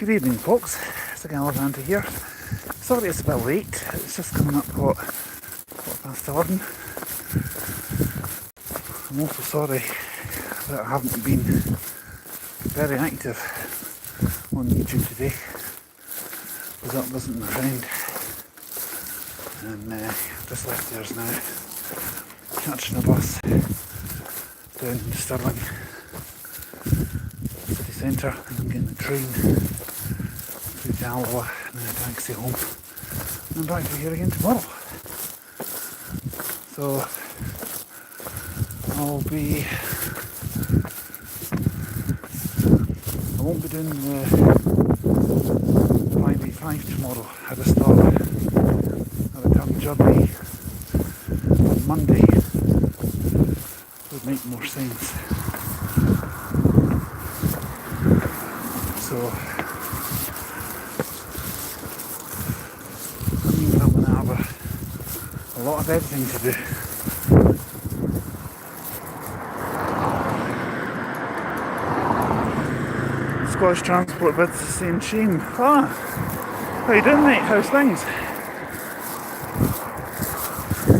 Good evening, folks. It's Alba Galavanter here. Sorry it's a bit late. It's just coming up quarter past 11. I'm also sorry that I haven't been very active on YouTube today. I was up visiting a friend and just left theirs now. Catching a bus down to Stirling city centre, and I'm getting the train through to Alba and then a taxi home. And I'm back to here again tomorrow. So I won't be doing the 5v5 tomorrow. I just thought a return journey on Monday would make more sense. So I'm even up in Alba. A lot of editing to do. Scottish Transport bids the same shame. Ah, how you doing, mate? How's things?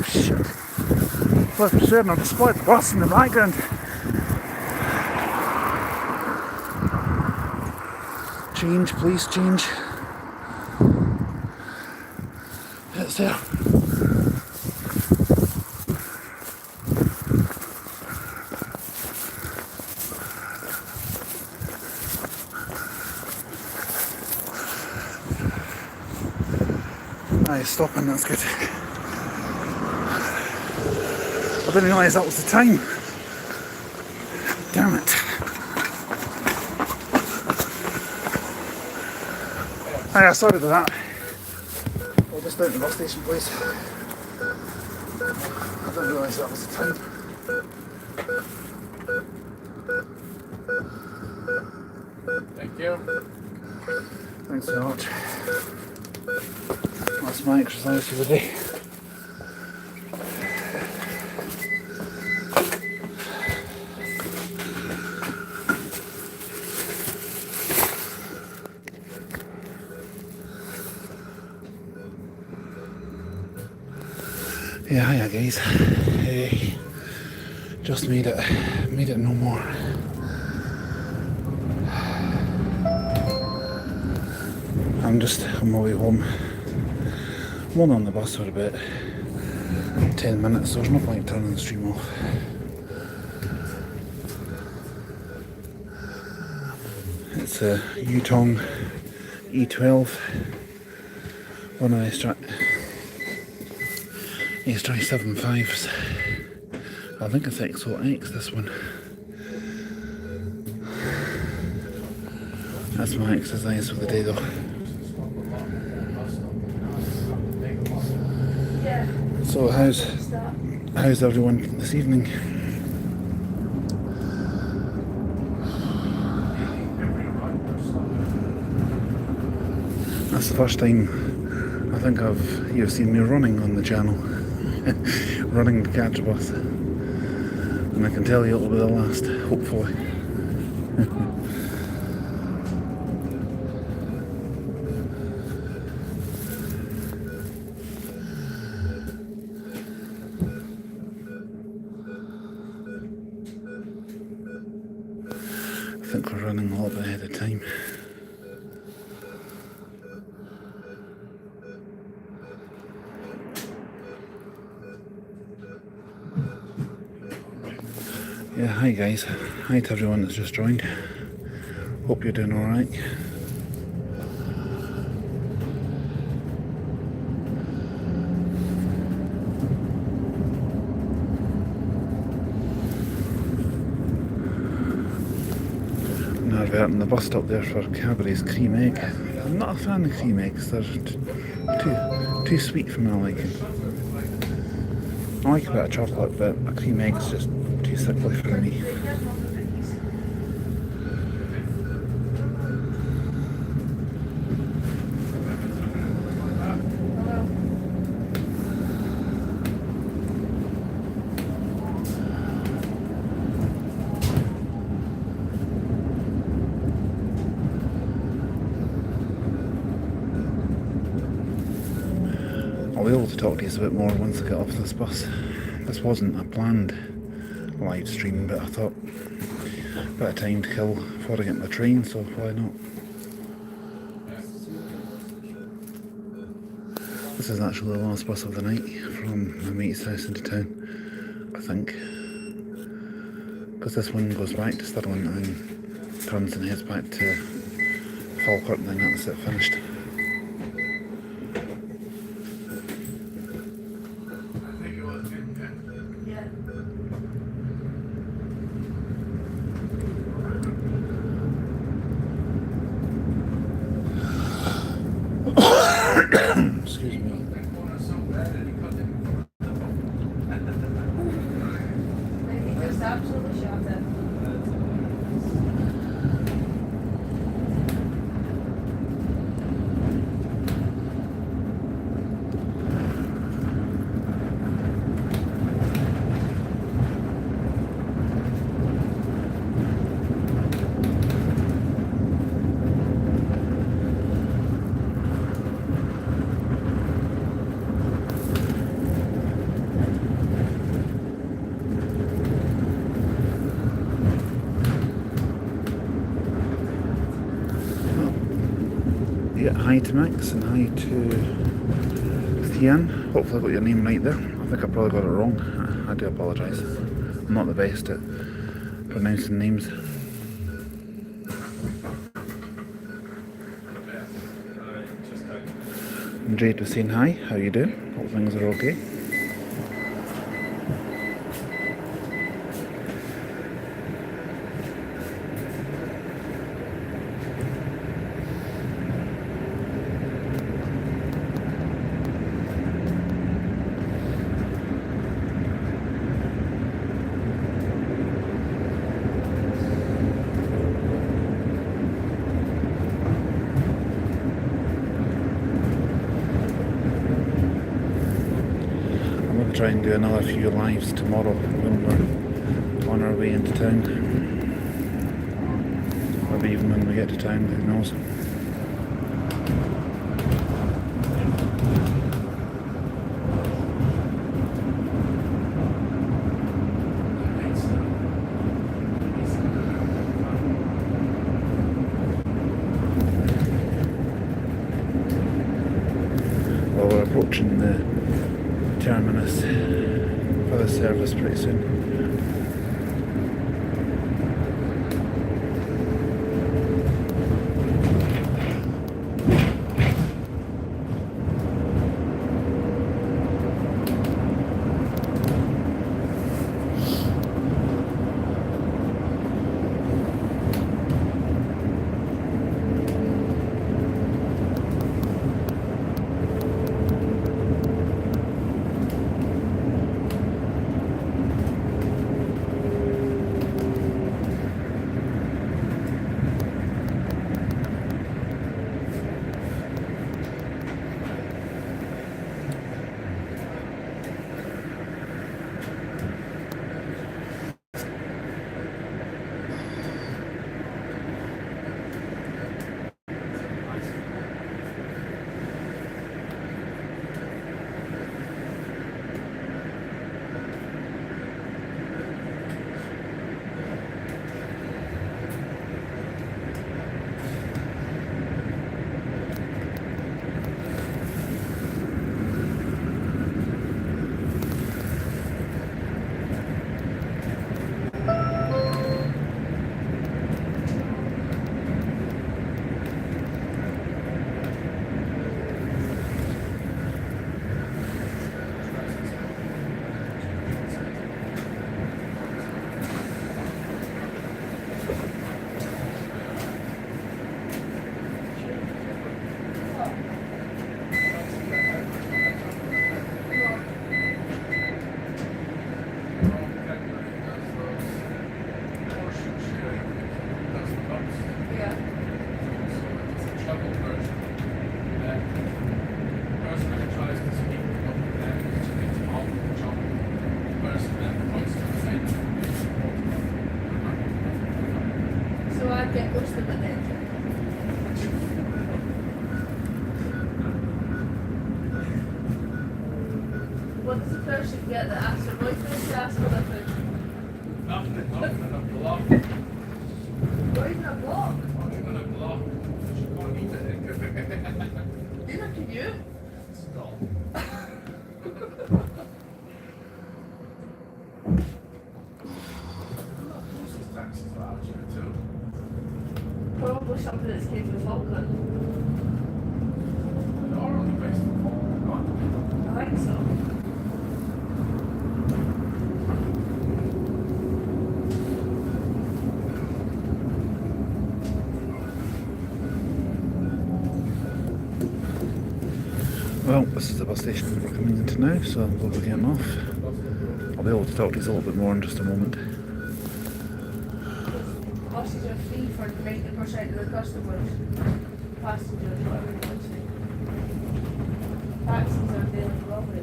Shit. Well, for sure, I've spotted the bus in the background. Change, please, change. It's there. Aye, stopping, that's good. I didn't realise that was the time. Damn it. Aye, sorry about that. We'll just down to the bus station, please. I didn't realise that was the time. Thank you. Thanks very much. That's my exercise for the day. Yeah, hiya guys. Just made it no more. I'm on my way home. I'm only on the bus for about 10 minutes, so there's no point turning the stream off. It's a Yutong E12, one of the S75s. I think it's XOX, this one. That's my exercise for the day though. So how's everyone this evening? That's the first time I think you've seen me running on the channel. Running to catch a bus. And I can tell you it'll be the last, hopefully. I think we're running a little bit ahead of time. Yeah, hi guys. Hi to everyone that's just joined. Hope you're doing alright. Adverting the bus stop there for Cadbury's cream egg. I'm not a fan of cream eggs, they're too sweet for my liking. I like a bit of chocolate, but a cream egg's just too sickly for me. able to talk to you a bit more once I get off this bus. This wasn't a planned live stream, but I thought a bit of time to kill before I get my train, so why not? This is actually the last bus of the night from my mate's house into town, I think. Because this one goes back to Stirling and turns and heads back to Falkirk, and then that's it, finished. Excuse me. Just absolutely shot it. Yeah, hi to Max and hi to Thean. Hopefully I got your name right there. I think I probably got it wrong. I do apologise. I'm not the best at pronouncing names. And Jade was saying hi, how you doing? Hope things are okay. Try and do another few lives tomorrow when we're on our way into town. Maybe even when we get to town, who knows. Well, we're approaching the terminus for the service pretty soon. should get the ask her boyfriend to ask her different. Nothing in a block. Or even a block. Not even a block. She can't eat it. Neither can you. Stop. Whose taxes are out here too? Probably something that's came from Falkland. They are only based in Falkland, aren't they? I think so. Well, this is the bus station we're coming into now, so we'll be getting off. I'll be able to talk to you a little bit more in just a moment. Buses are free for 90% of the customers. Passengers, whatever you want to say. Taxis are daily robbery.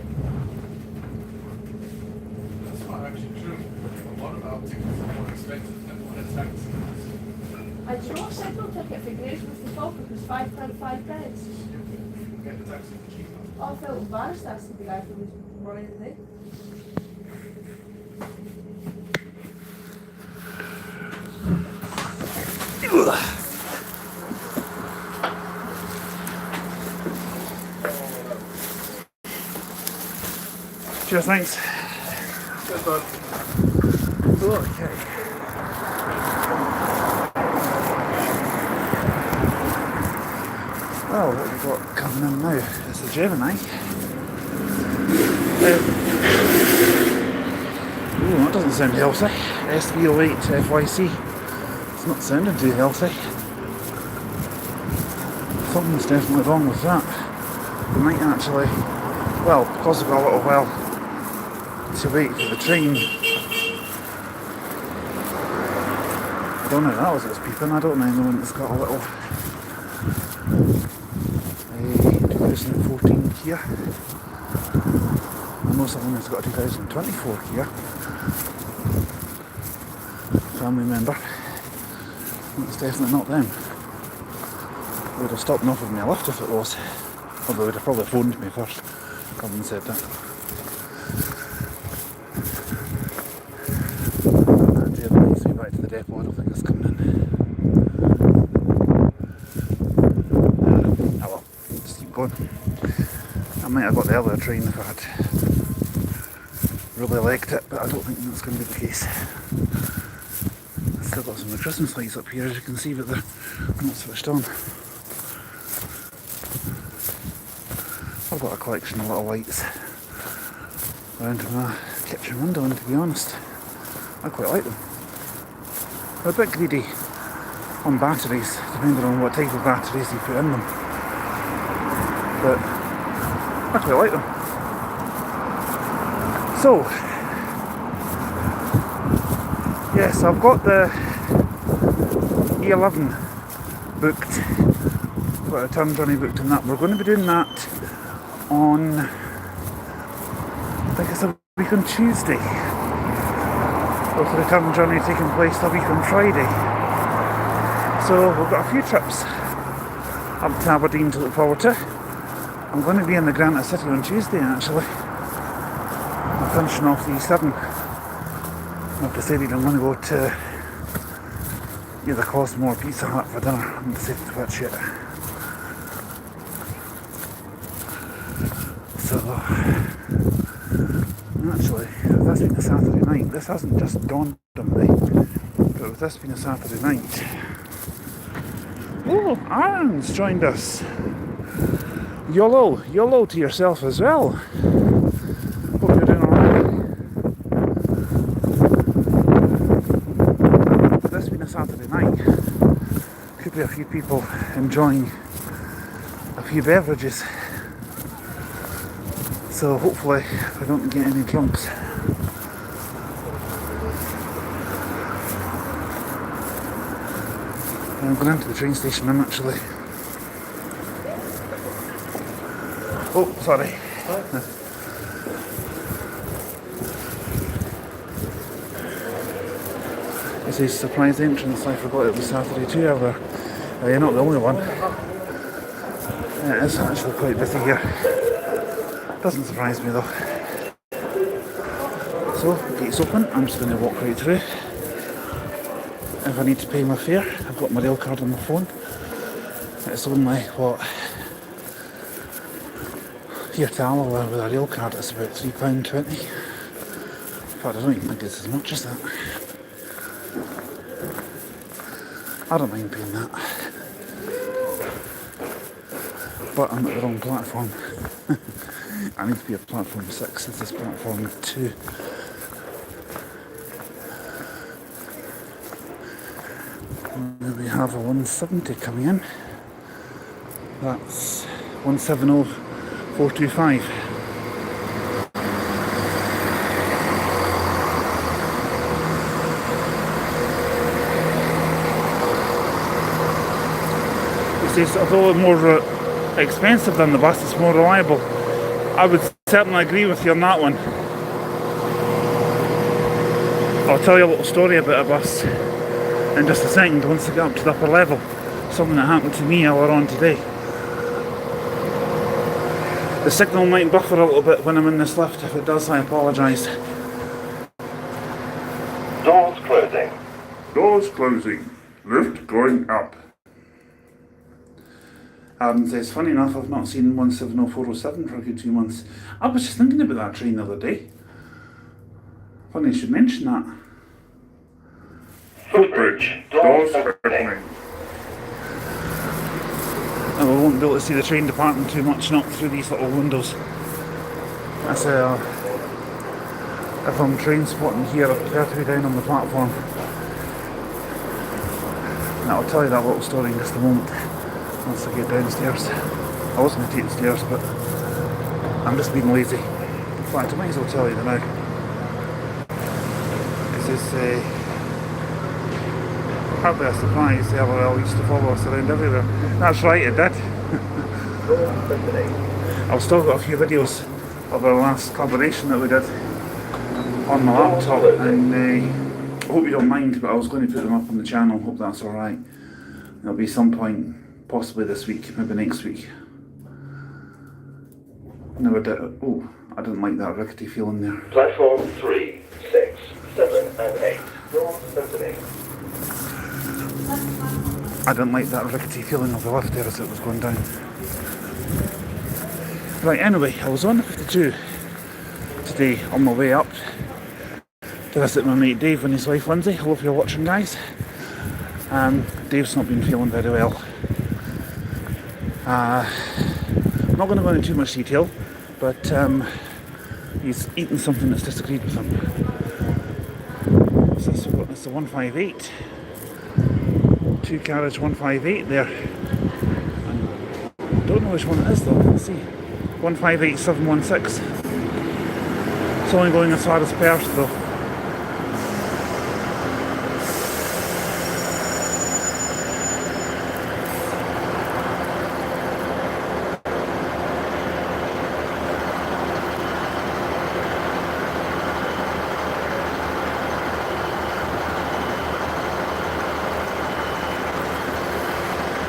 That's not actually true. A lot of our tickets are more expensive than what a taxi is. And do you know what signal ticket for Graysmith to Falkland was 5.5 pence? You can get the taxi for cheaper. Oh, I felt embarrassed asking the guy who was running the thing. Cheers, thanks. Cheers, bud. Okay. Well, what have we got coming in now? It's the Gemini. Ooh, that doesn't sound healthy. SV08 FYC. It's not sounding too healthy. Something's definitely wrong with that. We might actually, well, because we've got a little while to wait for the train. I don't know, that was what's peeping. I don't know when it's got a little 2014 Kia. I know someone who's got a 2024 Kia. Family member. That's definitely not them. They would have stopped and offered me a lift if it was. Although they would have probably phoned me first. Come and said that. That brings me back to the depot. I don't think it's coming in. Oh well, just keep going. I might have got the earlier train if I had really liked it, but I don't think that's going to be the case. I've still got some of the Christmas lights up here, as you can see, but they're not switched on. I've got a collection of little lights around my kitchen window, and to be honest, I quite like them. They're a bit greedy on batteries, depending on what type of batteries you put in them. But I quite like them. So, yes, I've got the E11 booked. Got a turn journey booked on that. We're going to be doing that on, I think it's a week on Tuesday. With the return journey taking place a week on Friday. So we've got a few trips up to Aberdeen to look forward to. I'm going to be in the Granite City on Tuesday actually. I'm finishing off the E7. I've decided I'm going to go to either Cosmo or Pizza Hut for dinner. I'm decided to which yet. So, actually, with this being a Saturday night, this hasn't just dawned on me, but with this being a Saturday night, oh, Aaron's joined us. YOLO to yourself as well. Hope you're doing alright. With this being a Saturday night, could be a few people enjoying a few beverages. So hopefully I don't get any drunks. I'm going into the train station now actually. Oh, sorry. This is surprise entrance. I forgot it was Saturday too ever. You're not the only one. It is actually quite busy here. Doesn't surprise me though. So, the gate's open, I'm just going to walk right through. If I need to pay my fare, I've got my rail card on my phone. It's only, what, here to Alba with a rail card it's about £3.20. In fact, I don't even think it's as much as that. I don't mind paying that. But I'm at the wrong platform. I need to be at platform 6, this is platform 2. And we have a 170 coming in. That's 170425. It says, although more expensive than the bus, it's more reliable. I would certainly agree with you on that one. I'll tell you a little story about a bus in just a second once I get up to the upper level. Something that happened to me earlier on today. The signal might buffer a little bit when I'm in this lift. If it does, I apologise. Doors closing. Doors closing. Lift going up. Adam says, funny enough, I've not seen 170407 for a good 2 months. I was just thinking about that train the other day. Funny you should mention that. Footbridge. Doors opening. And we won't be able to see the train departing too much, not through these little windows. That's if I'm train spotting here, I prefer to be down on the platform. Now I'll tell you that little story in just a moment, once I get downstairs. I was going to take the stairs, but I'm just being lazy. In fact, I might as well tell you now. It says, hardly a surprise, the LOL used to follow us around everywhere. That's right, it did. I've still got a few videos of our last collaboration that we did on my laptop, and I hope you don't mind, but I was going to put them up on the channel. Hope that's alright. There'll be some point, possibly this week, maybe next week. Never did. Oh, I didn't like that rickety feeling there. Platform 3, 6, 7 and 8. Doors opening. I didn't like that rickety feeling of the lift there as it was going down. Right, anyway, I was on the 52 today on my way up to visit my mate Dave and his wife Lindsay. Hello if you're watching, guys. Dave's not been feeling very well. I'm not going to go into too much detail, but he's eaten something that's disagreed with him. So it's a 158. 2 carriage 158 there. I don't know which one it is though, let's see. 158716. It's only going as far as Perth though.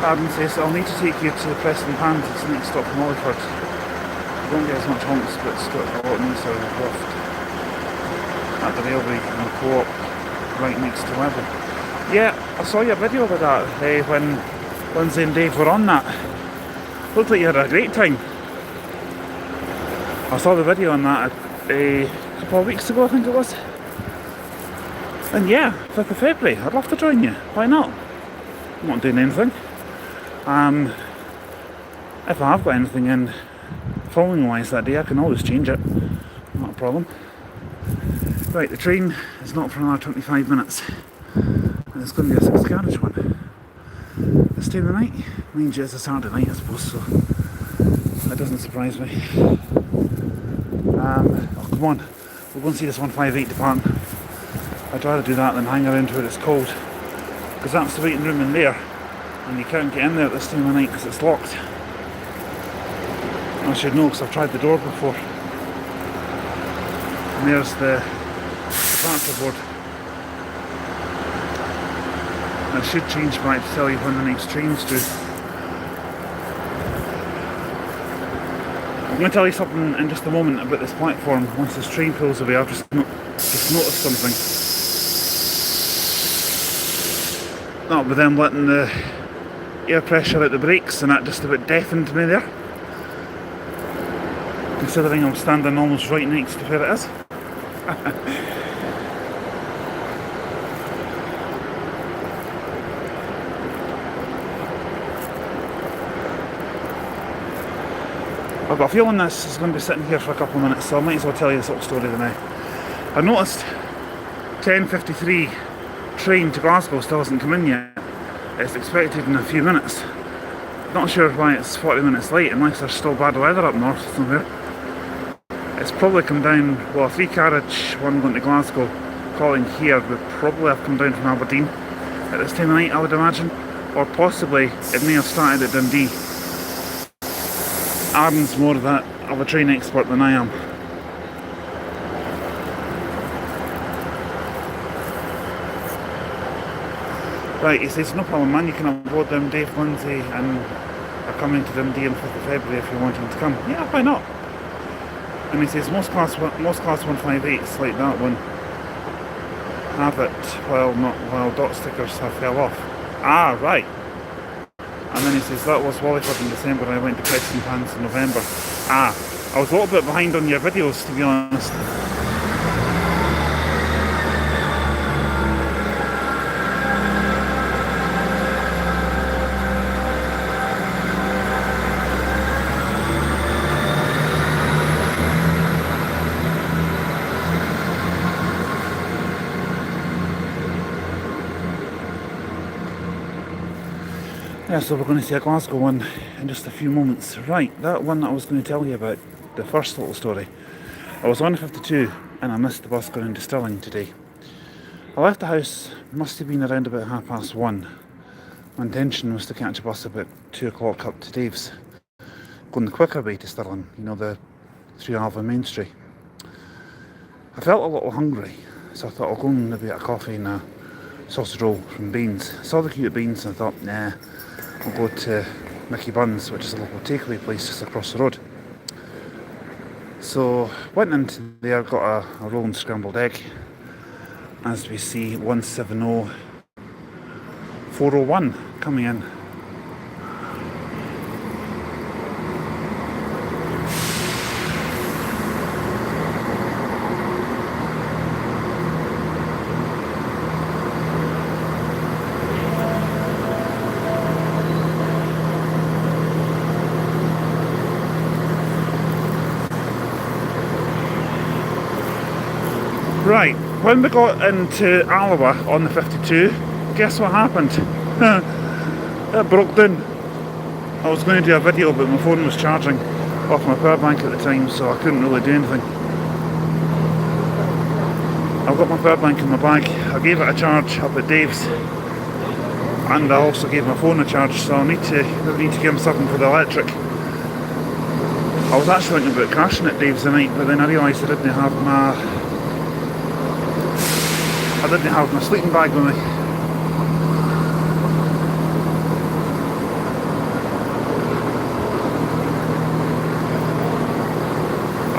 Adam says, I'll need to take you to Preston Pans, it's the next stop from Holyford. You don't get as much honks, but it's got a lot nicer and croft. At the railway and co-op, right next to Level. Yeah, I saw your video of that when Lindsay and Dave were on that. Looked like you had a great time. I saw the video on that a couple of weeks ago, I think it was. And yeah, 5th of February, I'd love to join you. Why not? I'm not doing anything. If I have got anything in following wise that day, I can always change it. Not a problem. Right, the train is not for another 25 minutes. And it's going to be a 6 carriage one. This time of night, mind you, it's a Saturday night, I suppose, so that doesn't surprise me. Oh, come on, we'll go and see this 158 departing. I'd rather do that than hang around where it's cold, because that's the waiting room in there. And you can't get in there at this time of night because it's locked. I should know because I've tried the door before. And there's the departure board. I should change back to tell you when the next train's due. I'm going to tell you something in just a moment about this platform. Once this train pulls away, I've just Just noticed something. That with them letting the air pressure out the brakes, and that just about deafened me there. Considering I'm standing almost right next to where it is. I've got a feeling this is going to be sitting here for a couple of minutes, so I might as well tell you this little story now. I noticed 10:53 train to Glasgow still hasn't come in yet. It's expected in a few minutes. Not sure why it's 40 minutes late, unless there's still bad weather up north somewhere. It's probably come down, well, a 3-carriage one going to Glasgow, calling here would probably have come down from Aberdeen at this time of night, I would imagine. Or possibly it may have started at Dundee. Aaron's more of a train expert than I am. Right, he says, no problem man, you can upload them, Dave Lindsay, and are coming to Dundee on 5th of February if you want him to come. Yeah, why not? And he says, most class 158s like that one have it while dot stickers have fell off. Ah, right. And then he says, that was Wallyford in December, I went to Preston Pans in November. Ah, I was a little bit behind on your videos, to be honest. Yeah, so we're going to see a Glasgow one in just a few moments. Right, that one that I was going to tell you about, the first little story. I was on 52 and I missed the bus going into Stirling today. I left the house, must have been around about 1:30. My intention was to catch a bus about 2 o'clock up to Dave's, going the quicker way to Stirling, you know, the through Alba Main Street. I felt a little hungry, so I thought I'll go and maybe get a coffee and a sausage roll from Beans. I saw the queue at Beans and I thought, nah, I'll go to Mickey Buns, which is a local takeaway place just across the road. So went into there, got a roll and scrambled egg. As we see 170-401 coming in. Right, when we got into Alba on the 52, guess what happened? It broke down. I was going to do a video, but my phone was charging off my power bank at the time, so I couldn't really do anything. I've got my power bank in my bag. I gave it a charge up at Dave's, and I also gave my phone a charge, so I need to give him something for the electric. I was actually thinking about crashing at Dave's tonight, but then I realised I didn't have my sleeping bag with me.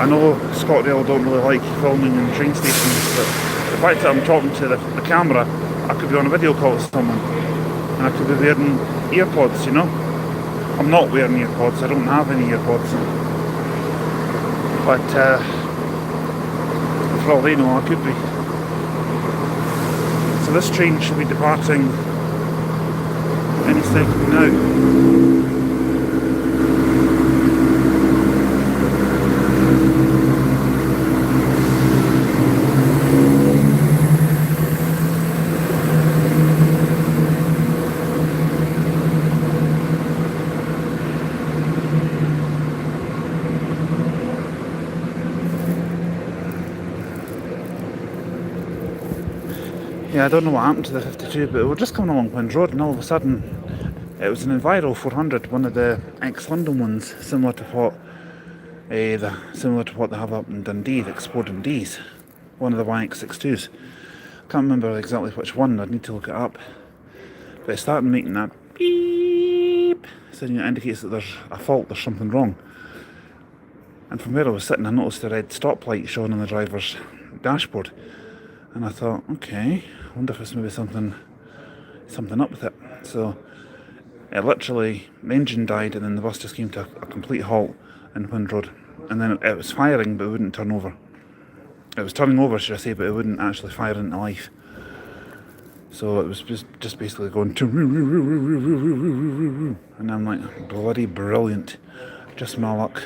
I know ScotRail don't really like filming in train stations, but the fact that I'm talking to the camera, I could be on a video call with someone, and I could be wearing earpods, you know? I'm not wearing earpods, I don't have any earpods. But for all they know, I could be. So this train should be departing any second now. Yeah, I don't know what happened to the 52, but we were just coming along Prince Road and all of a sudden it was an Enviro 400, one of the ex-London ones, similar to what they have up in Dundee, the Exploding Ds, one of the YX62s. Can't remember exactly which one, I'd need to look it up. But it started making that beep, so it indicates that there's a fault, there's something wrong. And from where I was sitting, I noticed the red stoplight showing on the driver's dashboard. And I thought, okay, I wonder if it's maybe something up with it. So it literally, the engine died and then the bus just came to a complete halt in Wind Road. And then it was firing, but it wouldn't turn over. It was turning over, should I say, but it wouldn't actually fire into life. So it was just basically going to, and I'm like, bloody brilliant. Just my luck.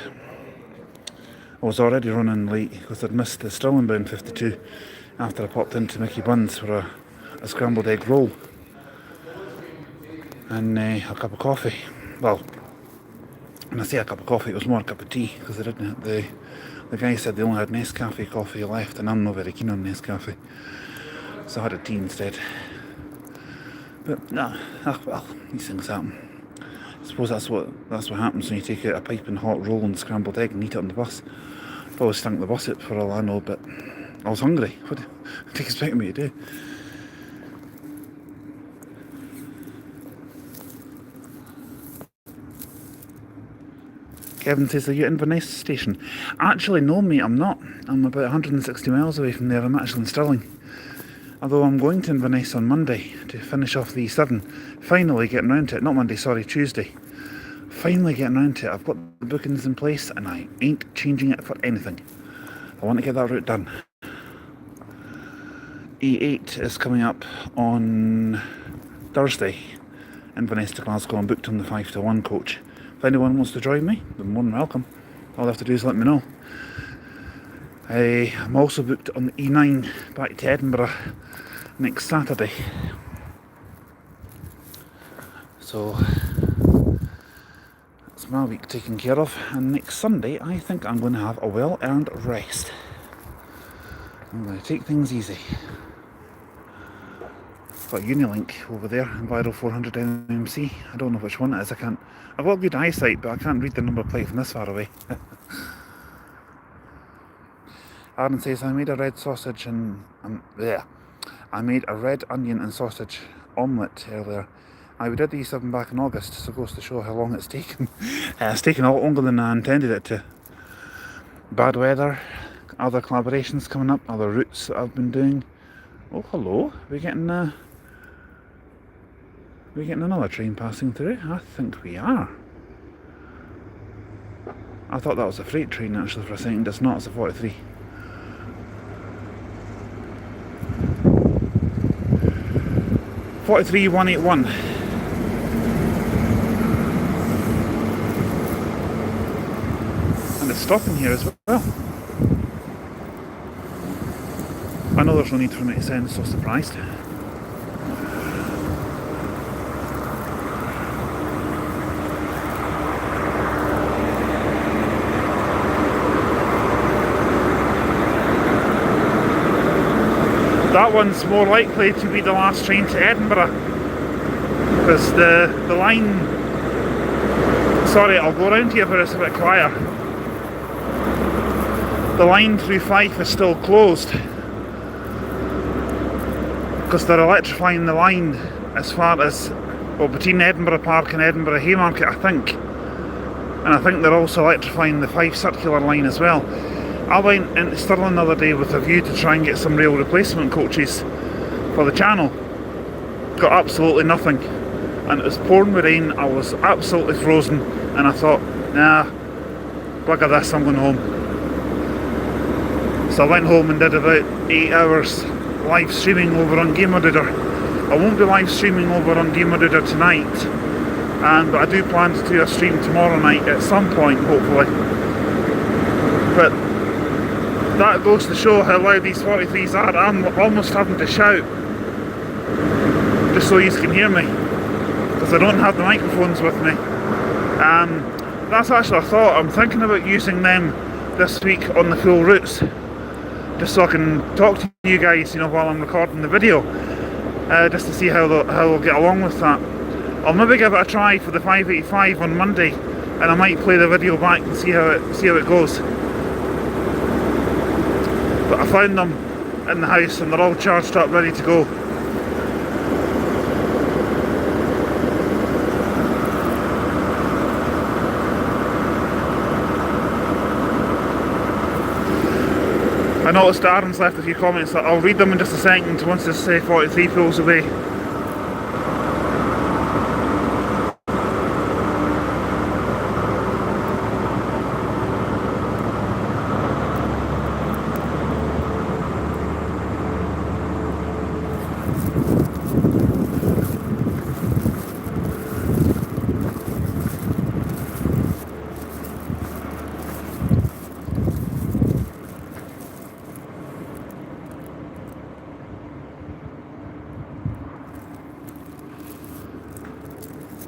I was already running late because I'd missed the Stirling bound 52 after I popped into Mickey Bunn's for a scrambled egg roll and a cup of coffee. Well, when I say a cup of coffee, it was more a cup of tea because they didn't. The guy said they only had Nescafe coffee left, and I'm not very keen on Nescafe, so I had a tea instead. But no, well, these things happen. I suppose that's what happens when you take out a piping hot roll and scrambled egg and eat it on the bus. Probably stunk the bus out for all I know, but I was hungry. What do you expect me to do? Kevin says, are you at Inverness station? Actually, no mate, I'm not. I'm about 160 miles away from there. I'm actually in Stirling. Although I'm going to Inverness on Monday to finish off the E7. Finally getting round to it. Not Monday, sorry, Tuesday. Finally getting round to it. I've got the bookings in place and I ain't changing it for anything. I want to get that route done. E8 is coming up on Thursday. Inverness to Glasgow. I'm booked on the 5 to 1 coach. If anyone wants to join me, they're more than welcome. All they have to do is let me know. I'm also booked on the E9 back to Edinburgh next Saturday. So that's my week taken care of. And next Sunday, I think I'm going to have a well-earned rest. I'm going to take things easy. Got a Unilink over there, Enviro 400 NMC. I don't know which one it is. I've got good eyesight, but I can't read the number plate from this far away. Aaron says, I made a red sausage and I made a red onion and sausage omelette earlier. We did the E7 back in August, so it goes to show how long it's taken. It's taken a lot longer than I intended it to. Bad weather, other collaborations coming up, other routes that I've been doing. Oh, hello. We're getting another train passing through. I think we are. I thought that was a freight train actually for a second. It's not, it's a 43. '43 181. And it's stopping here as well. I know there's no need for me to sound so surprised. That one's more likely to be the last train to Edinburgh because the line, sorry, I'll go around here but it's a bit quieter. The line through Fife is still closed because they're electrifying the line as far as, well, between Edinburgh Park and Edinburgh Haymarket, I think. And I think they're also electrifying the Fife circular line as well. I went into Stirling the other day with a view to try and get some rail replacement coaches for the channel. Got absolutely nothing. And it was pouring with rain, I was absolutely frozen, and I thought, nah, bugger this, I'm going home. So I went home and did about 8 hours live streaming over on Gamerdoodle. I won't be live streaming over on Gamerdoodle tonight, but I do plan to do a stream tomorrow night at some point, hopefully. But that goes to show how loud these 43s are. I'm almost having to shout just so you can hear me because I don't have the microphones with me. That's actually a thought. I'm thinking about using them this week on the full routes just so I can talk to you guys, while I'm recording the video, just to see how they'll get along with that. I'll maybe give it a try for the 585 on Monday, and I might play the video back and see how it goes. But I found them in the house and they're all charged up, ready to go. I noticed Aaron's left a few comments. I'll read them in just a second once this 43 pulls away.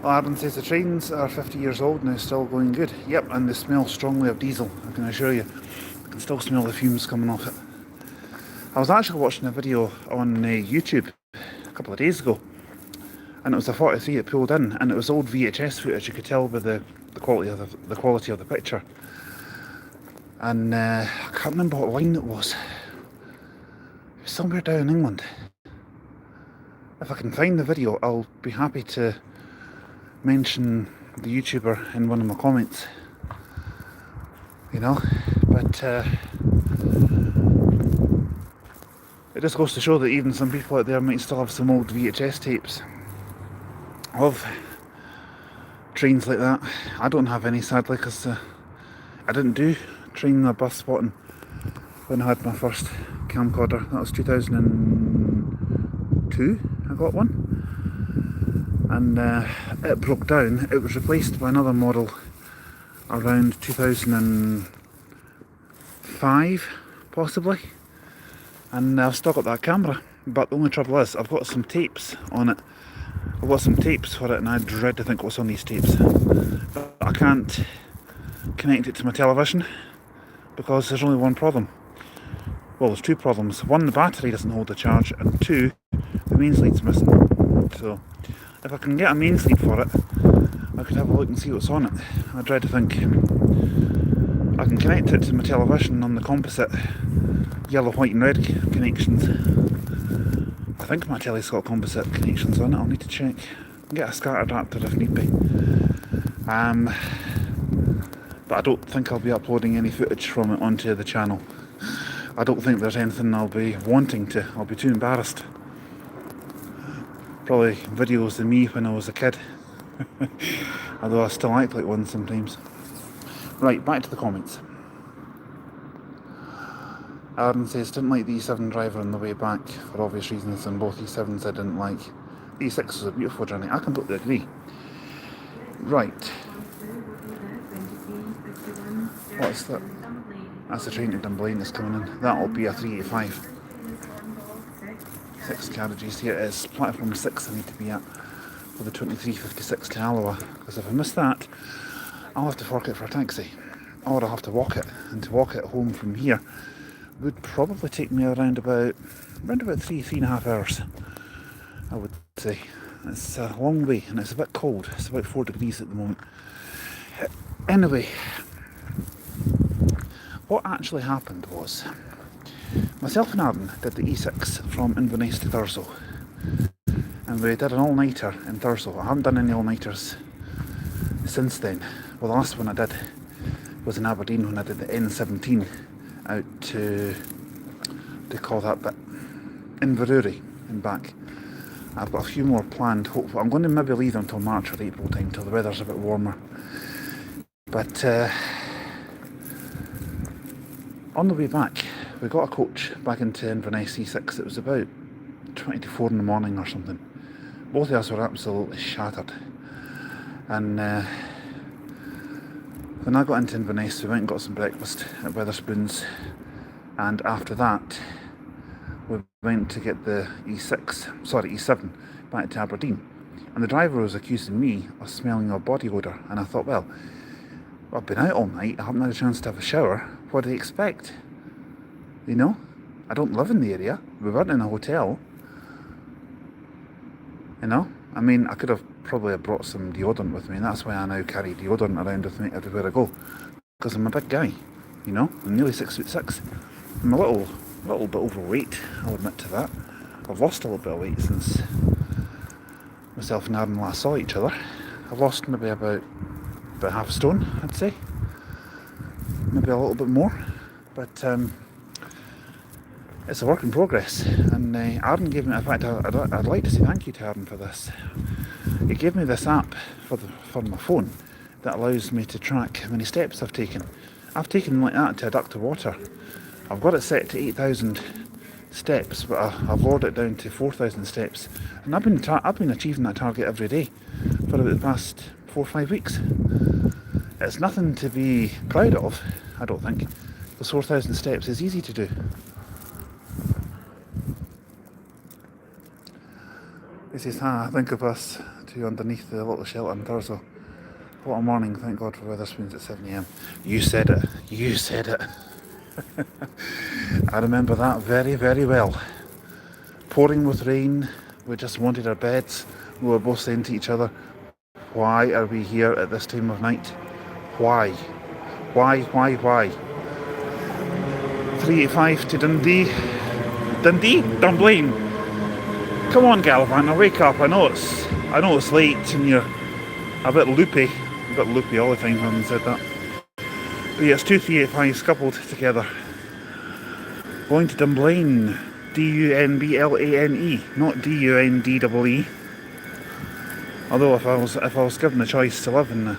Aaron says the trains are 50 years old and they're still going good. Yep, and they smell strongly of diesel, I can assure you. I can still smell the fumes coming off it. I was actually watching a video on YouTube a couple of days ago, and it was a 43 that pulled in, and it was old VHS footage. You could tell by the quality of the picture. And I can't remember what line it was. It was somewhere down in England. If I can find the video, I'll be happy to mention the YouTuber in one of my comments, you know, but it just goes to show that even some people out there might still have some old VHS tapes of trains like that. I don't have any, sadly, because I didn't do train or bus spotting when I had my first camcorder. That was 2002 I got one. And it broke down. It was replaced by another model around 2005 possibly, and I've still got that camera, but the only trouble is I've got some tapes on it. I've got some tapes for it, and I dread to think what's on these tapes, but I can't connect it to my television because there's only one problem. Well, there's two problems. One, the battery doesn't hold the charge, and two, the mains lead's missing. So if I can get a mains lead for it, I could have a look and see what's on it. I dread to think I can connect it to my television on the composite yellow, white and red connections. I think my telly's got composite connections on it. I'll need to check. Get a SCART adapter if need be. But I don't think I'll be uploading any footage from it onto the channel. I don't think there's anything I'll be wanting to. I'll be too embarrassed. Probably videos of me when I was a kid. Although I still act like one sometimes. Right, back to the comments. Aaron says, didn't like the E7 driver on the way back for obvious reasons, and both E7s I didn't like. The E6 was a beautiful journey. I completely agree. Right. What's that? That's the train to Dunblane that's coming in. That'll be a 385. 6 carriages. Here it is. Platform 6 I need to be at for the 2356 to Alba, because if I miss that, I'll have to fork it for a taxi. Or I'll have to walk it. And to walk it home from here would probably take me around about 3.5 hours, I would say. It's a long way and it's a bit cold. It's about 4 degrees at the moment. Anyway, what actually happened was, myself and Aaron did the E6 from Inverness to Thurso, and we did an all-nighter in Thurso. I haven't done any all-nighters since then. Well, the last one I did was in Aberdeen when I did the N17 out to, they call that bit, Inverurie and back. I've got a few more planned, hopefully. I'm going to maybe leave them until March or April time, till the weather's a bit warmer. But on the way back, we got a coach back into Inverness E6. It was about 20 to 4 in the morning or something. Both of us were absolutely shattered. And when I got into Inverness, we went and got some breakfast at Wetherspoons, and after that we went to get the E7 back to Aberdeen, and the driver was accusing me of smelling a body odour, and I thought, well, I've been out all night, I haven't had a chance to have a shower, what do they expect? You know, I don't live in the area, we weren't in a hotel, you know. I mean, I could have probably brought some deodorant with me, and that's why I now carry deodorant around with me everywhere I go, because I'm a big guy, you know. I'm nearly 6'6". I'm a little bit overweight, I'll admit to that. I've lost a little bit of weight since myself and Aaron last saw each other. I've lost maybe about half a stone, I'd say, maybe a little bit more, but it's a work in progress. And Aaron gave me, in fact, I'd like to say thank you to Aaron for this. He gave me this app for my phone that allows me to track how many steps I've taken. I've taken like that to a duct of water. I've got it set to 8,000 steps, but I've lowered it down to 4,000 steps, and I've been achieving that target every day for about the past 4 or 5 weeks. It's nothing to be proud of, I don't think. Those 4,000 steps is easy to do. This is think of us two underneath the little shelter in Thurso. What a morning, thank God for Wetherspoons at 7 AM. You said it. You said it. I remember that very, very well. Pouring with rain, we just wanted our beds. We were both saying to each other, why are we here at this time of night? Why? Why? 385 to Dundee. Dunblane. Come on, Galavanter, wake up. I know it's late and you're a bit loopy. A bit loopy all the time, having said that. But yeah, it's 2 385s coupled together. Going to Dunblane. Dunblane, not Dundee. Although if I was given the choice to live in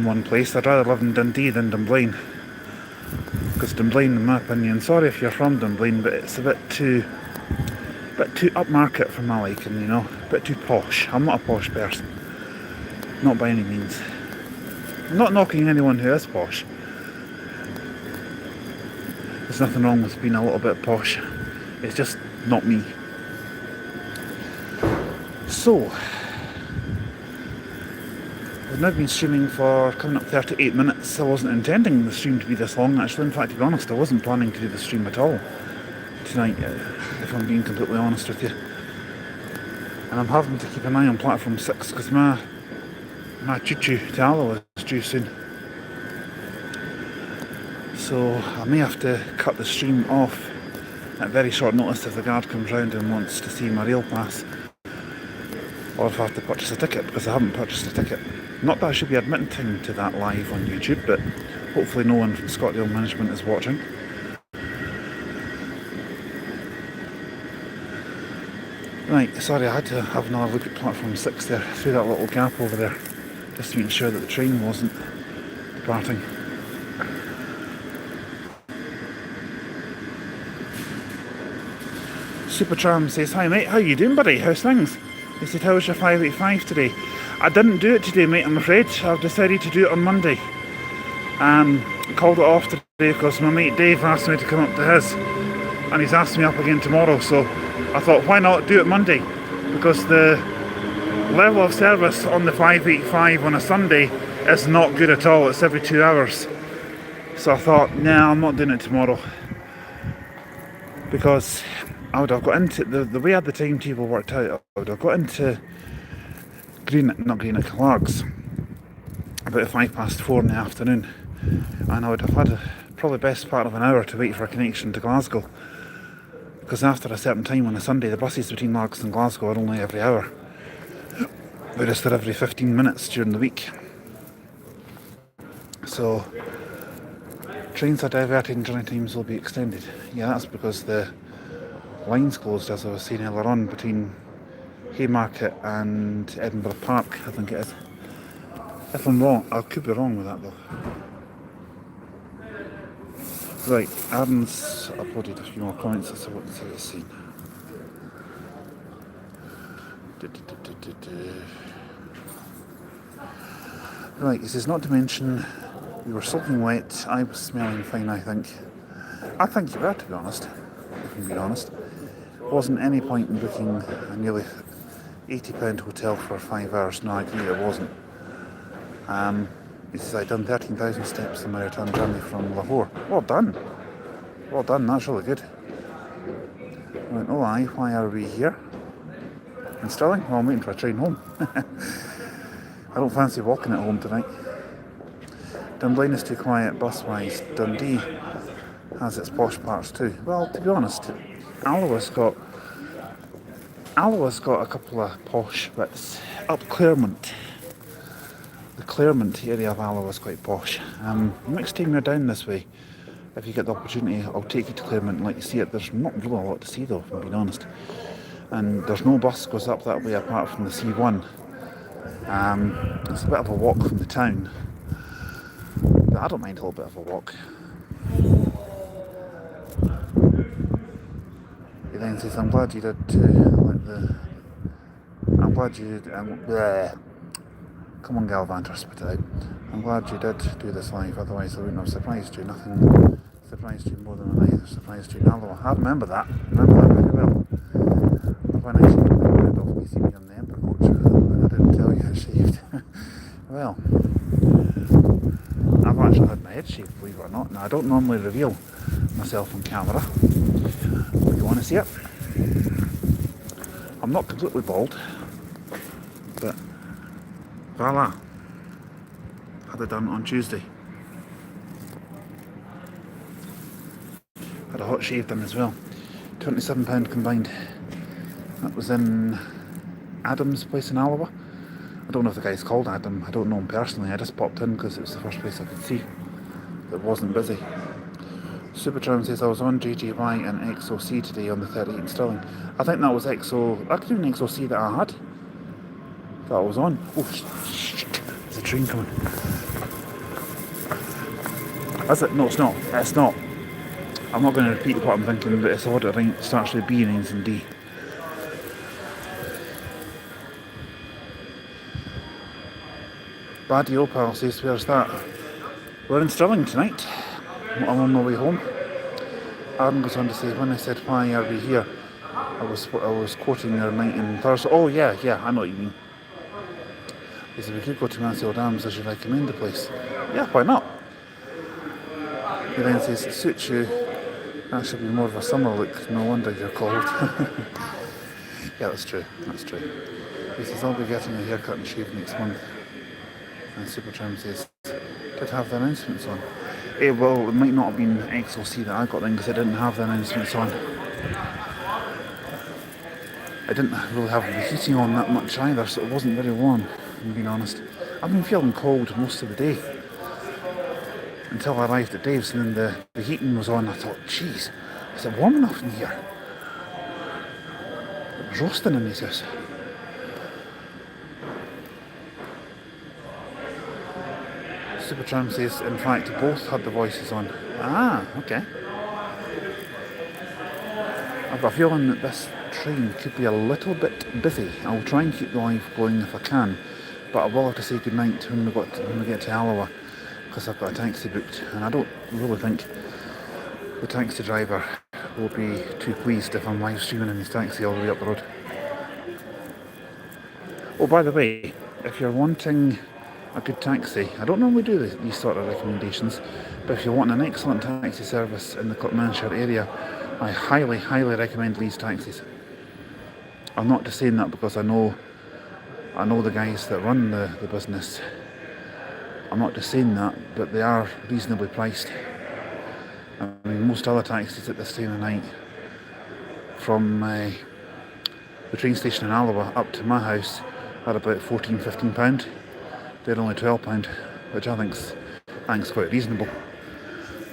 one place, I'd rather live in Dundee than Dunblane. Because Dunblane, in my opinion, sorry if you're from Dunblane, but it's a bit too upmarket for my liking, you know, a bit too posh. I'm not a posh person, not by any means. I'm not knocking anyone who is posh. There's nothing wrong with being a little bit posh. It's just not me. So, I've now been streaming for coming up 38 minutes. I wasn't intending the stream to be this long, actually. In fact, to be honest, I wasn't planning to do the stream at all tonight, if I'm being completely honest with you. And I'm having to keep an eye on platform 6 because my choo-choo to Alba is due soon. So I may have to cut the stream off at very short notice if the guard comes round and wants to see my rail pass. Or if I have to purchase a ticket, because I haven't purchased a ticket. Not that I should be admitting to that live on YouTube, but hopefully no one from ScotRail management is watching. Right, sorry, I had to have another look at platform 6 there, through that little gap over there, just to make sure that the train wasn't departing. Supertram says, hi mate, how you doing buddy, how's things? He said, how was your 585 today? I didn't do it today mate, I'm afraid. I've decided to do it on Monday. Called it off today because my mate Dave asked me to come up to his, and he's asked me up again tomorrow, so I thought why not do it Monday, because the level of service on the 585 on a Sunday is not good at all. It's every 2 hours. So I thought, nah, I'm not doing it tomorrow, because I would have got into the way I had the timetable worked out. I would have got into Clark's about 4:05 in the afternoon, and I would have had probably best part of an hour to wait for a connection to Glasgow, because after a certain time on a Sunday the buses between Largs and Glasgow are only every hour, whereas they're every 15 minutes during the week. So trains are diverted and journey times will be extended. Yeah, that's because the line's closed, as I was saying earlier on, between Haymarket and Edinburgh Park, I think it is. If I'm wrong, I could be wrong with that though. Right, Aaron's uploaded a few more comments, so what to the scene. Right, he says, not to mention, you were soaking wet, I was smelling fine, I think. I think you were, to be honest, if I'm being honest. Wasn't any point in booking a nearly £80 hotel for 5 hours. No, I agree, it wasn't. He says, I'd done 13,000 steps on my return journey from Lahore. Well done, that's really good. I went, oh aye, why are we here? In Stirling? Well, I'm waiting for a train home. I don't fancy walking at home tonight. Dunblane is too quiet bus-wise. Dundee has its posh parts too. Well, to be honest, Alba's got a couple of posh bits. Up Claremont. The Claremont area of Alba is quite posh. Next time you're down this way, if you get the opportunity, I'll take you to Claremont and let you see it. There's not really a lot to see though, if I'm being honest. And there's no bus goes up that way apart from the C1. It's a bit of a walk from the town, but I don't mind a little bit of a walk. He then says, I'm glad you did I'm glad you bleh. Come on, Galavanter, spit it out. I'm glad you did do this live, otherwise I wouldn't have surprised you. Nothing surprised you more than I surprised you in Alba. I remember that very well. When I remembered of me seeing me on the Emperor coach, I didn't tell you I shaved. Well, I've actually had my head shaved, believe it or not. Now, I don't normally reveal myself on camera, but you want to see it? I'm not completely bald, but voila, had it done on Tuesday. Had a hot shave done as well. £27 combined. That was in Adam's place in Alba. I don't know if the guy's called Adam. I don't know him personally. I just popped in because it was the first place I could see that wasn't busy. Supertram says, I was on JJY and XOC today on the 38 in Stirling. I think that was XO. I could do an XOC that I had. That I was on. Oh, shit. There's a train coming. Is it? No, it's not. It's not. I'm not going to repeat what I'm thinking, but it's order ring. It's actually B and ends in D. Baddie Opal says, where's that? We're in Stirling tonight. I'm on my way home. Aaron goes on to say, when I said why are we here, I was quoting your night in Thursday. Oh yeah, I know what you mean. He said, we could go to Mansfield Arms as you recommend the place. Yeah, why not? He then says, it suits you. That should be more of a summer look. No wonder you're cold. Yeah, that's true. He says, I'll be getting a haircut and shave next month. And Supertram says, did have the announcements on. Well, it might not have been XOC that I got then because I didn't have the announcements on. I didn't really have the heating on that much either, so it wasn't very warm, if I'm being honest. I've been feeling cold most of the day. Until I arrived at Dave's and then the heating was on. I thought, jeez, is it warm enough in here? It was roasting in his house. Supertram says, in fact, both had the voices on. Ah, okay. I've got a feeling that this train could be a little bit busy. I'll try and keep the live going if I can, but I will have to say goodnight when we get to Alloa, because I've got a taxi booked, and I don't really think the taxi driver will be too pleased if I'm live streaming in his taxi all the way up the road. Oh, by the way, if you're wanting a good taxi, I don't normally do these sort of recommendations, but if you want an excellent taxi service in the Clackmannshire area, I highly recommend Lee's Taxis. I'm not just saying that because I know the guys that run the business. I'm not just saying that, but they are reasonably priced. I mean, most other taxis at this time of night, from the train station in Alba up to my house, are about £14-15. They're only £12, which I think's quite reasonable.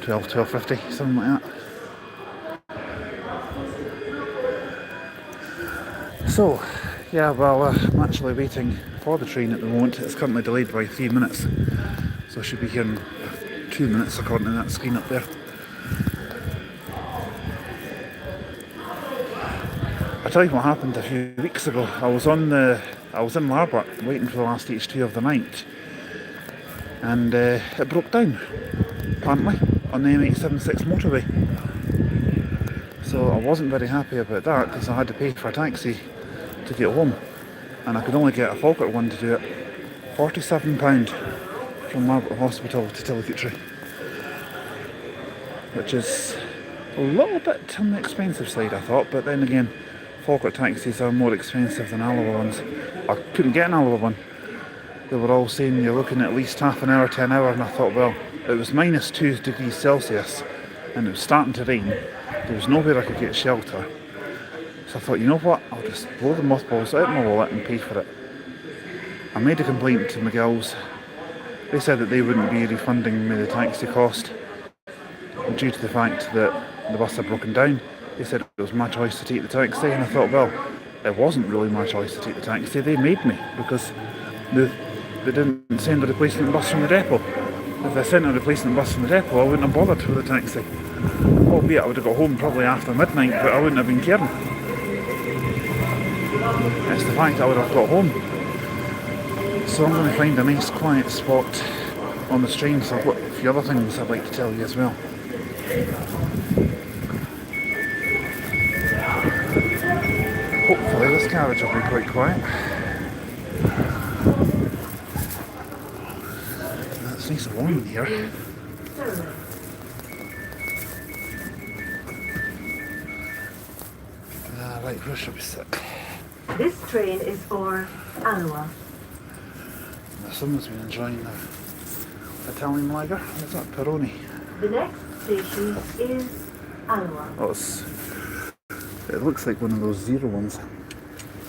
£12.50, something like that. So, yeah, well, I'm actually waiting for the train at the moment. It's currently delayed by 3 minutes, so I should be here in 2 minutes according to that screen up there. I tell you what happened a few weeks ago. I was in Larbert waiting for the last H2 of the night, and it broke down, apparently, on the M876 motorway. So I wasn't very happy about that because I had to pay for a taxi to get home, and I could only get a Falkirk one to do it. £47 from Larbert Hospital to Tillicottree, which is a little bit on the expensive side, I thought, but then again, Falkirk taxis are more expensive than Alba ones. I couldn't get an Alba one. They were all saying you're looking at least half an hour to an hour, and I thought, well, it was minus 2 degrees Celsius and it was starting to rain. There was nowhere I could get shelter. So I thought, you know what, I'll just blow the mothballs out of my wallet and pay for it. I made a complaint to McGill's. They said that they wouldn't be refunding me the taxi cost. due to the fact that the bus had broken down. They said it was my choice to take the taxi, and I thought, well, it wasn't really my choice to take the taxi. They made me, because they didn't send a replacement bus from the depot. If they sent a replacement bus from the depot, I wouldn't have bothered with the taxi. Albeit I would have got home probably after midnight, but I wouldn't have been caring. It's the fact I would have got home. So I'm going to find a nice quiet spot on the train, so I've got a few other things I'd like to tell you as well. Hopefully this carriage will be quite quiet. It's nice and warm in here. Right, where should we sit? This train is for Alba. Someone's been enjoying the Italian lager. Is that Peroni? The next station is Alba. Oh, it looks like one of those zero ones.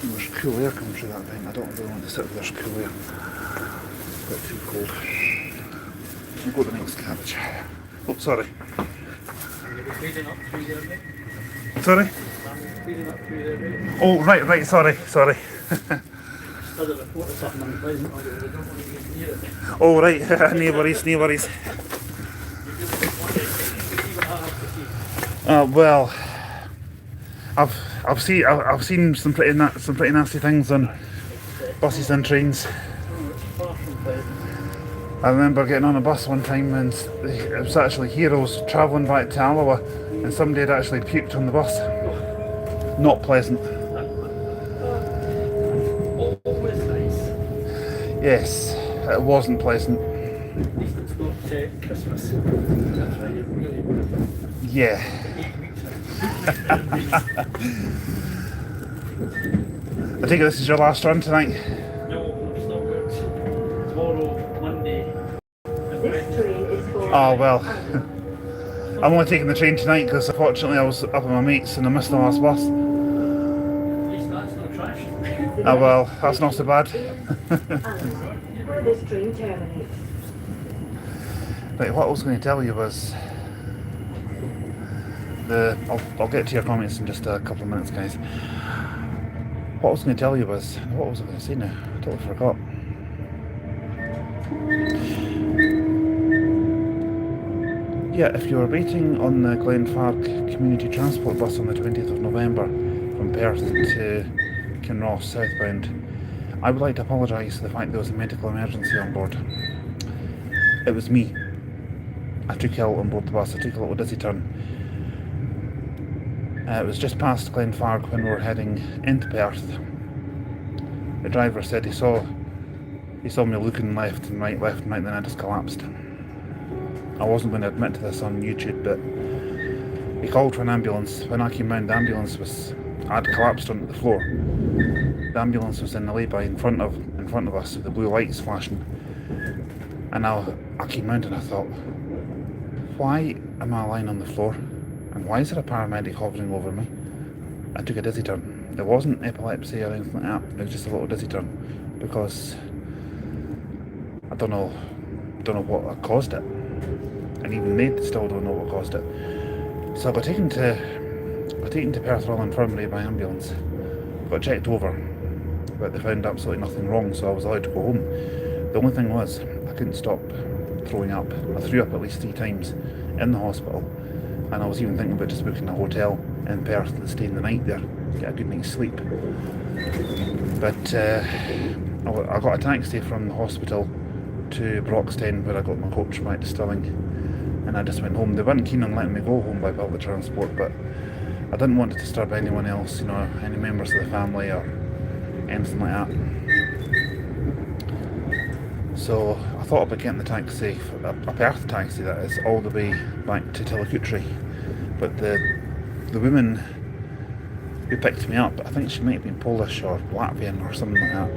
There's cool air coming through that vent. I don't really want to sit where there's cool air. It's a bit too cold. We'll go to the next carriage. Oh, sorry. Sorry? Oh, right, sorry. Oh, right, no worries. Well, I've seen some pretty nasty things on buses and trains. I remember getting on a bus one time and it was actually heroes travelling back to Alba, and somebody had actually puked on the bus. Not pleasant. Always nice. Yes, it wasn't pleasant. At least it's not Christmas. That's right, it really would. Yeah. 8 weeks. I take it this is your last run tonight? No, I'm still good. Tomorrow, Monday. This train is for Oh well. I'm only taking the train tonight because unfortunately I was up with my mates and I missed the last bus. At least that's no trash. Oh well, that's not so bad. where this train terminates. Right, what I was going to tell you was I'll get to your comments in just a couple of minutes, guys. What I was going to tell you was, what was I going to say now? I totally forgot. Yeah, if you were waiting on the Glenfarg community transport bus on the 20th of November from Perth to Kinross southbound, I would like to apologise for the fact there was a medical emergency on board. It was me. I took ill on board the bus. I took a little dizzy turn. It was just past Glenfarg when we were heading into Perth. The driver said he saw me looking left and right, then I just collapsed. I wasn't going to admit to this on YouTube, but he called for an ambulance. When I came round, the ambulance I'd collapsed onto the floor. The ambulance was in the lay-by in front of us with the blue lights flashing. And I came round and I thought, why am I lying on the floor? And why is there a paramedic hovering over me? I took a dizzy turn. It wasn't epilepsy or anything like that. It was just a little dizzy turn. Because I don't know what caused it. And even they still don't know what caused it. So I got taken to Perth Royal Infirmary by ambulance. Got checked over, but they found absolutely nothing wrong, so I was allowed to go home. The only thing was, I couldn't stop throwing up. I threw up at least 3 times in the hospital, and I was even thinking about just booking a hotel in Perth and staying the night there, get a good night's sleep. But I got a taxi from the hospital to Broxton, where I got my coach back to Stirling, and I just went home. They weren't keen on letting me go home by public transport, but I didn't want to disturb anyone else, any members of the family or anything like that. So I thought about getting the taxi, a Perth taxi that is, all the way back to Tillicutri. But the woman who picked me up, I think she might have been Polish or Latvian or something like that,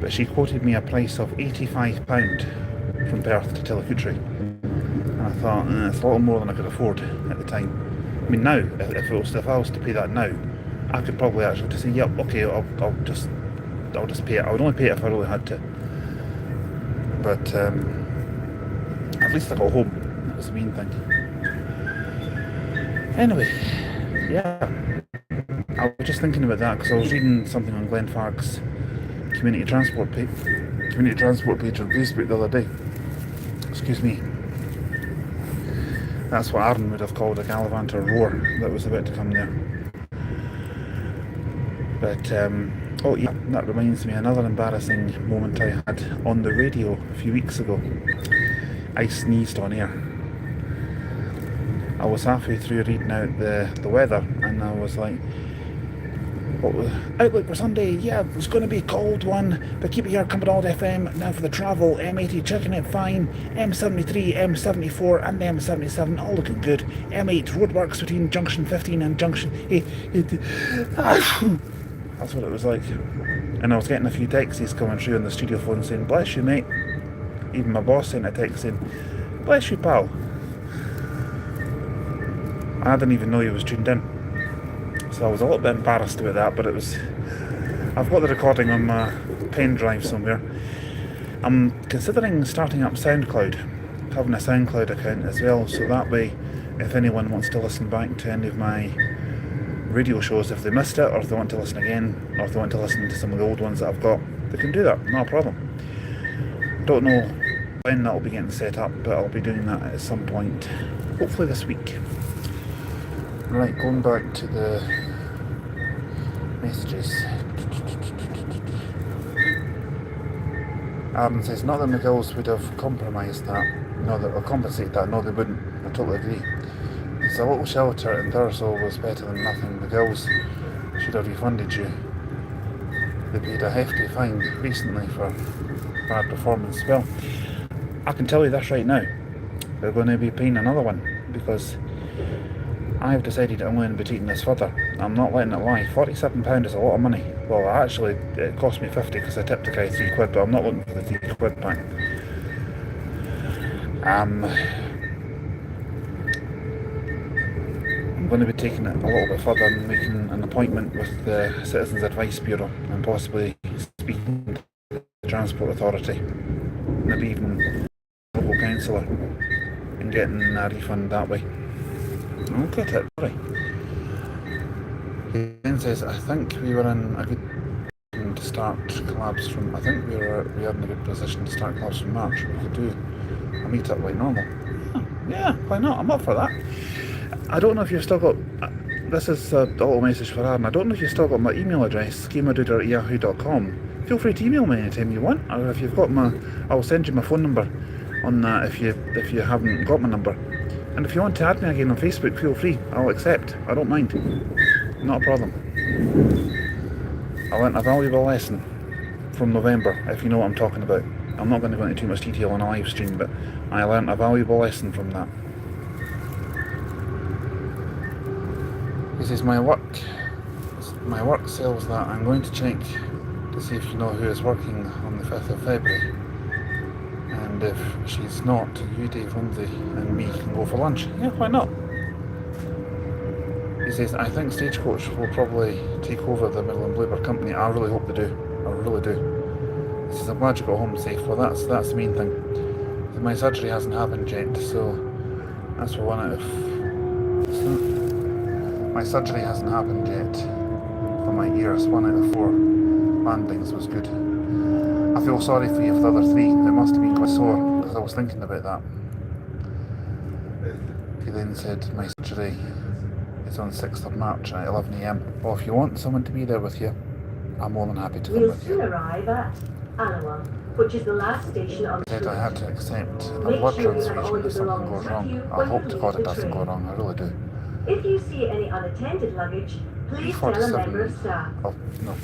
but she quoted me a price of £85 from Perth to Tillicutri. And I thought, it's a little more than I could afford at the time. I mean, now, if I was to pay that now, I could probably actually just say, yep, okay, I'll just pay it. I would only pay it if I really had to. But at least I got home. That was the main thing. Anyway, yeah, I was just thinking about that because I was reading something on Glenfarg's community transport page on Facebook the other day. Excuse me. That's what Aaron would have called a Galavanter roar that was about to come there. But, oh yeah, that reminds me, another embarrassing moment I had on the radio a few weeks ago. I sneezed on air. I was halfway through reading out the weather and I was like, outlook for Sunday, yeah, it's going to be a cold one, but keep it here, Cumbernauld FM. Now for the travel, M80 checking it fine, M73, M74 and M77 all looking good. M8 roadworks between junction 15 and junction 8. That's what it was like. And I was getting a few texts coming through on the studio phone saying, bless you mate. Even my boss sent a text saying, bless you pal. I didn't even know he was tuned in. So I was a little bit embarrassed about that, but it was... I've got the recording on my pen drive somewhere. I'm considering starting up SoundCloud, having a SoundCloud account as well, so that way, if anyone wants to listen back to any of my radio shows, if they missed it, or if they want to listen again, or if they want to listen to some of the old ones that I've got, they can do that, not a problem. Don't know when that'll be getting set up, but I'll be doing that at some point, hopefully this week. Right, going back to the messages. Aaron says, not that McGill's would have compromised that, or compensated that, no they wouldn't, I totally agree. It's a little shelter in Thursday was better than nothing. McGill's should have refunded you. They paid a hefty fine recently for bad performance. Well, I can tell you this right now, they're going to be paying another one, because I've decided I'm going to be taking this further. I'm not letting it lie. £47 is a lot of money. Well, actually, it cost me 50 because I tipped the guy £3, but I'm not looking for the £3 back. I'm going to be taking it a little bit further and making an appointment with the Citizens Advice Bureau and possibly speaking to the Transport Authority, maybe even the local councillor, and getting a refund that way. I'll get it, sorry. He then says, I think we were in a good position to start collabs from, I think we are in a good position to start collabs from March. We could do a meet-up like normal. Yeah, why not? I'm up for that. I don't know if you've still got, this is a little message for Aaron, I don't know if you've still got my email address, schemaduder@yahoo.com. Feel free to email me anytime you want, or if you've got my, I'll send you my phone number on that if you haven't got my number. And if you want to add me again on Facebook, feel free. I'll accept. I don't mind. Not a problem. I learnt a valuable lesson from November, if you know what I'm talking about. I'm not going to go into too much detail on a live stream, but I learnt a valuable lesson from that. He says, my work says that I'm going to check to see if you know who is working on the 5th of February. And if she's not, you, Dave, Lindsay and me can go for lunch. Yeah, why not? He says, I think Stagecoach will probably take over the Midland Bluebird Company. I really hope they do. I really do. He says, I'm glad you got home safe. Well, that's the main thing. My surgery hasn't happened yet, so that's for 1 out of... My surgery hasn't happened yet for my ears. 1 out of 4 landings was good. I feel sorry for you for the other 3. It must have been quite sore, because I was thinking about that. He then said, my surgery is on 6th of March at 11 AM. Well, if you want someone to be there with you, I'm more than happy to come We'll We'll with soon you. arrive at Alba, which is the last station on I said I had to accept a Make blood sure you have all transfusion your if something belongings goes with wrong. you I when hope you to leave God it the doesn't go train. wrong, I really do. If you see any unattended luggage, please tell a member of staff. Oh, no.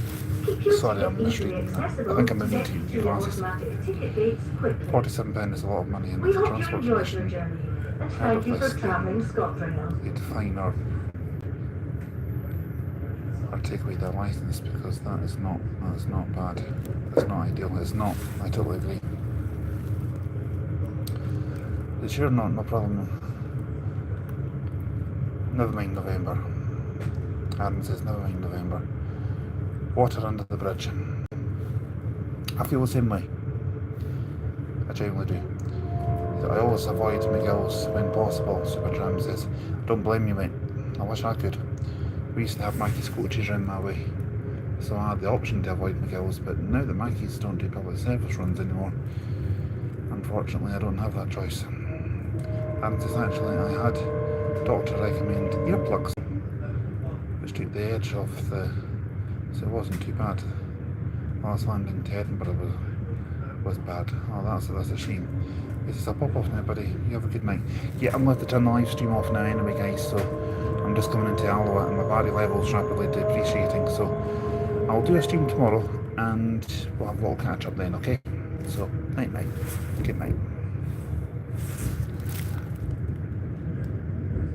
Keep your Sorry, I'm ticket easily misreading that. accessible I think I'm to moving get to to new your glasses. automatic ticket gates quickly. £47 is a lot of money, and We if the hope you Transport enjoyed your Commission journey, and heard thank of you for this, travelling ScotRail. they'd fine or take away their licence, because that is not bad. It's not ideal, it's not. I totally agree. But sure, no problem. Never mind November. Aaron says, never mind November. Water under the bridge. I feel the same way. I genuinely do. I always avoid McGill's when possible, Supertram says. Don't blame you, mate. I wish I could. We used to have Mackey's coaches around my way, so I had the option to avoid McGill's, but now that Mackey's don't do public service runs anymore, unfortunately I don't have that choice. And essentially I had doctor recommend earplugs, which took the edge off the, so it wasn't too bad. Last landing to Edinburgh was bad. Oh, that's a shame. This is a pop off now, buddy. You have a good night. Yeah, I'm going to turn the live stream off now anyway, guys, so I'm just coming into Alba and my battery level's rapidly depreciating, so I'll do a stream tomorrow and we'll have a little catch up then, okay? So, night. Good night.